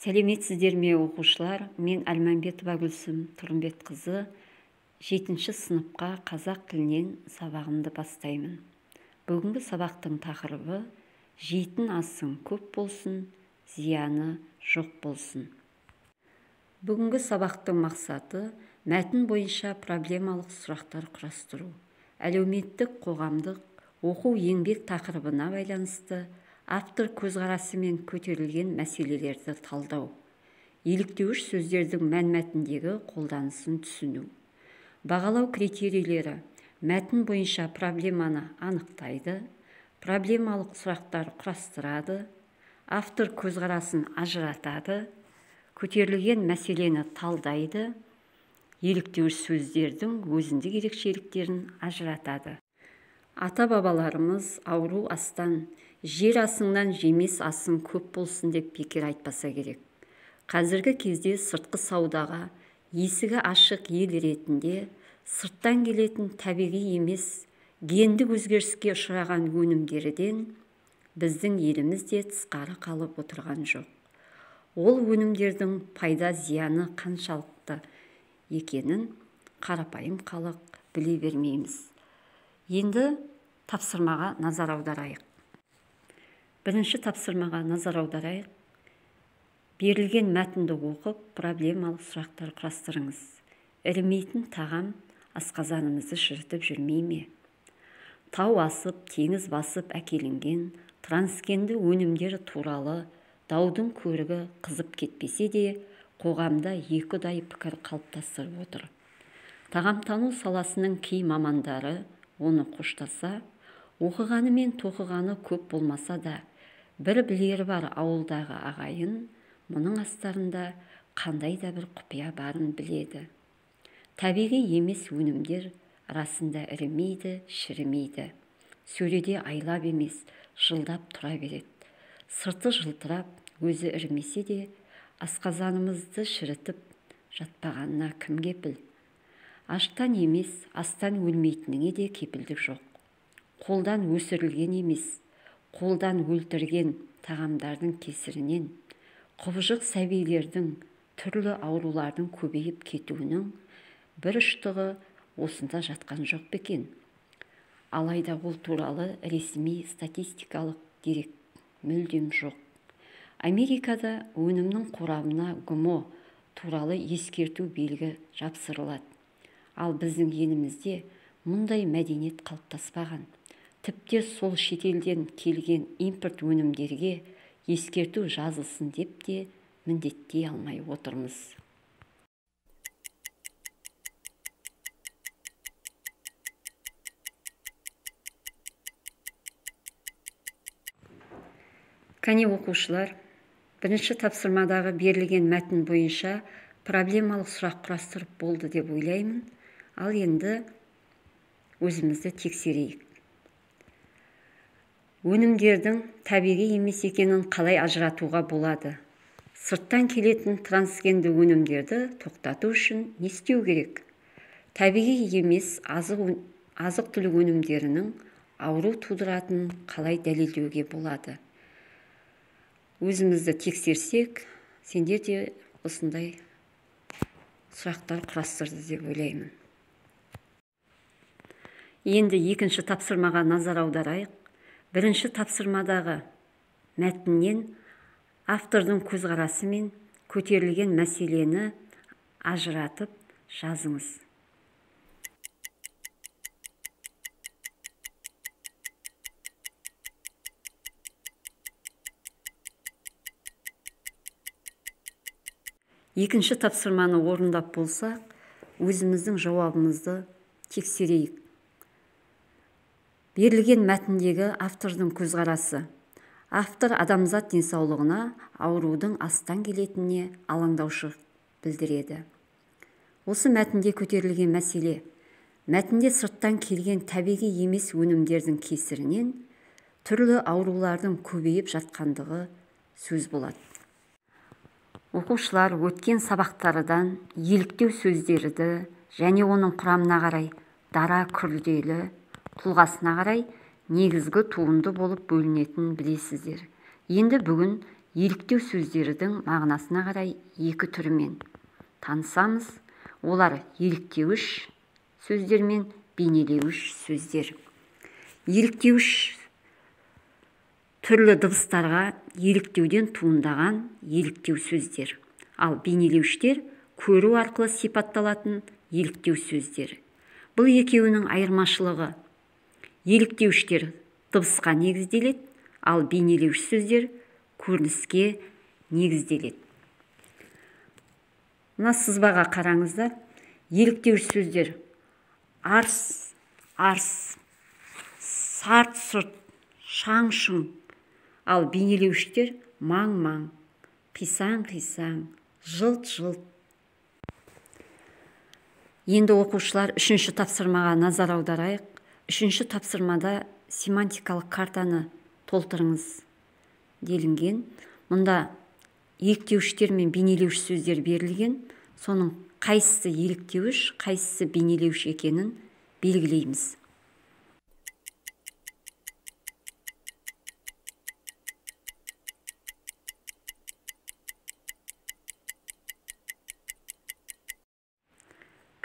Сәлеметсіздер ме оқушылар? Мен Әлманбетова Гүлсім Тұрымбетқызы 7-ші сыныпқа қазақ тілінен сабағымды бастаймын. Бүгінгі сабақтың тақырыбы жейтін асың көп болсын, зияны жоқ болсын. Бүгінгі сабақтың мақсаты мәтін бойынша проблемалық сұрақтар құрастыру. Әлеуметтік, қоғамдық, оқу еңбек тақырыбына байланысты автор көзқарасы мен көтерілген мәселелерді талдау. Еліктеуіш сөздердің мәнмәтіндегі қолданысын түсіну. Бағалау критерийлері мәтін бойынша проблеманы анықтайды, проблемалық сұрақтар құрастырады, автор көзқарасын ажыратады, көтерілген мәселені талдайды, еліктеуіш сөздердің өзіндік ерекшеліктерін ажыратады. Ата-бабаларымыз ауру астан, жер асыңнан жемес асың көп болсын деп бекер айтпаса керек. Қазіргі кезде сыртқы саудаға есігі ашық ел ретінде сырттан келетін табиғи емес гендік өзгеріске ұшыраған өнімдерден біздің еліміз де тысқары қалып отырған жоқ. Ол өнімдердің пайда зияны қаншалықты екенін қарапайым халық біле бермейміз. Енді тапсырмаға назар аударайық. Бірінші тапсырмаға назар аударайық. Берілген мәтінді оқып, проблемалық сұрақтар құрастырыңыз. Ірімейтін тағам асқазанымызды шірітіп жүрмей ме? Тау асып, теңіз басып әкелінген трансгенді өнімдер туралы даудың көрігі қызып кетпесе де, қоғамда екіұдай пікір қалыптастырып отыр. Тағамтану саласының кей мамандары оны қоштаса, оқығаны мен тоқығаны көп болмаса да, бір білері бар ауылдағы ағайын мұның астарында қандай да бір құпия барын біледі. Табиғи емес өнімдер расында ірімейді, шірімейді. Сөреде айлап емес, жылдап тұра береді. Сырты жылтырап, өзі ірімесе де, асқазанымызды шірітіп жатпағанына кім кепіл? Аштан емес, астан өлмейтініңе де кепілдік жоқ. Қолдан өсірілген емес, қолдан өлтірген тағамдардың кесірінен құбыжық сәбилердің түрлі аурулардың көбейіп кетуінің бір ұштығы осында жатқан жоқ бекен. Алайда ол туралы ресми статистикалық дерек мүлдем жоқ. Америкада өнімнің құрамына ГМО туралы ескерту белгі жапсырылады. Ал біздің елімізде мұндай мәдениет қалыптаспаған. Тіпті сол шетелден келген импорт өнімдерге ескерту жазылсын деп те міндеттей алмай отырмыз. Кәне оқушылар, бірінші тапсырмадағы берілген мәтін бойынша проблемалық сұрақ құрастырып болды деп ойлаймын. Ал енді өзімізді тексерейік. Өнімдердің табиғи емес екенін қалай ажыратуға болады? Сырттан келетін трансгенді өнімдерді тоқтату үшін не істеу керек? Табиғи емес азық-түлік өнімдерінің ауру тудыратынын қалай дәлелдеуге болады? Өзімізді тексерсек, сендер де осындай сұрақтар құрастырды деп ойлаймын. Енді екінші тапсырмаға назар аударайық. Бірінші тапсырмадағы мәтіннен автордың көзқарасы мен көтерілген мәселені ажыратып жазыңыз. Екінші тапсырманы орындап болсақ, өзіміздің жауабымызды тексерейік. Берілген мәтіндегі автордың көзқарасы. Автор адамзат денсаулығына аурудың астан келетініне алаңдаушылық білдіреді. Осы мәтінде көтерілген мәселе. Мәтінде сырттан келген табиғи емес өнімдердің кесірінен түрлі аурулардың көбейіп жатқандығы сөз болады. Оқушылар өткен сабақтардан еліктеу сөздерді және оның құрамына қарай дара күрделі тұлғасына қарай негізгі туынды болып бөлінетінін білесіздер. Енді бүгін еліктеу сөздердің мағынасына қарай екі түрімен танысамыз. Олар еліктеуіш сөздер мен бейнелеуіш сөздер. Еліктеуіш түрлі дыбыстарға еліктеуден туындаған еліктеу сөздер. Ал бейнелеуіштер көру арқылы сипатталатын еліктеу сөздер. Бұл екеуінің айырмашылығы: еліктеуіштер дыбысқа негізделеді, ал бейнелеуіш сөздер көрініске негізделеді. Мына сызбаға қараңыздар. Еліктеуіш сөздер арс, арс, сарт, сұрт, шаң, шұң. Ал бейнелеуіштер маң, маң, қисаң, қисаң, жылт, жылт. Енді оқушылар үшінші тапсырмаға назар аударайық. Үшінші тапсырмада семантикалық картаны толтырыңыз делінген. Мұнда еліктеуіштер мен бейнелеуіш сөздер берілген. Соның қайсысы еліктеуіш, қайсысы бейнелеуіш екенін белгілейміз.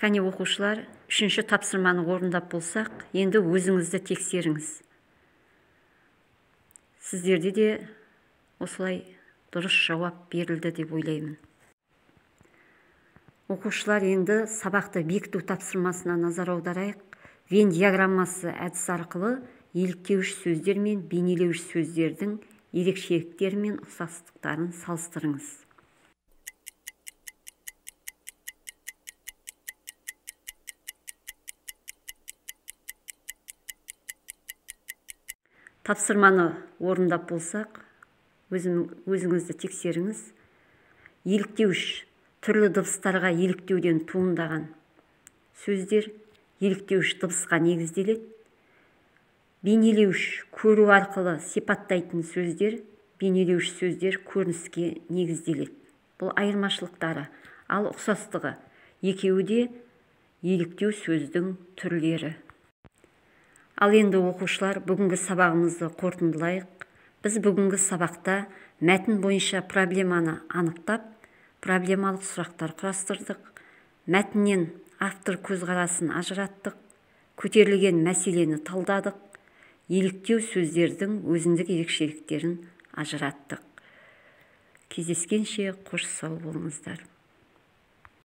Кәне оқушылар, үшінші тапсырманы орындап болсақ, енді өзіңізді тексеріңіз. Сіздерде де осылай дұрыс жауап берілді деп ойлаймын. Оқушылар, енді сабақты бекіту тапсырмасына назар аударайық. Вен диаграммасы әдісі арқылы еліктеуіш сөздер мен бейнелеуіш сөздердің ерекшеліктері мен ұқсастықтарын салыстырыңыз. Тапсырманы орындап болсақ, өзіңізді тексеріңіз. Еліктеуіш түрлі дыбыстарға еліктеуден туындаған сөздер еліктеуіш дыбысқа негізделеді. Бейнелеуіш көру арқылы сипаттайтын сөздер, бейнелеуіш сөздер көрініске негізделеді. Бұл айырмашылықтары. Ал ұқсастығы: екеуі де еліктеу сөздің түрлері. Ал енді оқушылар, бүгінгі сабағымызды қорытындылайық. Біз бүгінгі сабақта мәтін бойынша проблеманы анықтап, проблемалық сұрақтар құрастырдық. Мәтіннен автор көзқарасын ажыраттық, көтерілген мәселені талдадық, еліктеу сөздердің өзіндік ерекшеліктерін ажыраттық. Кездескенше қош сау болыңыздар.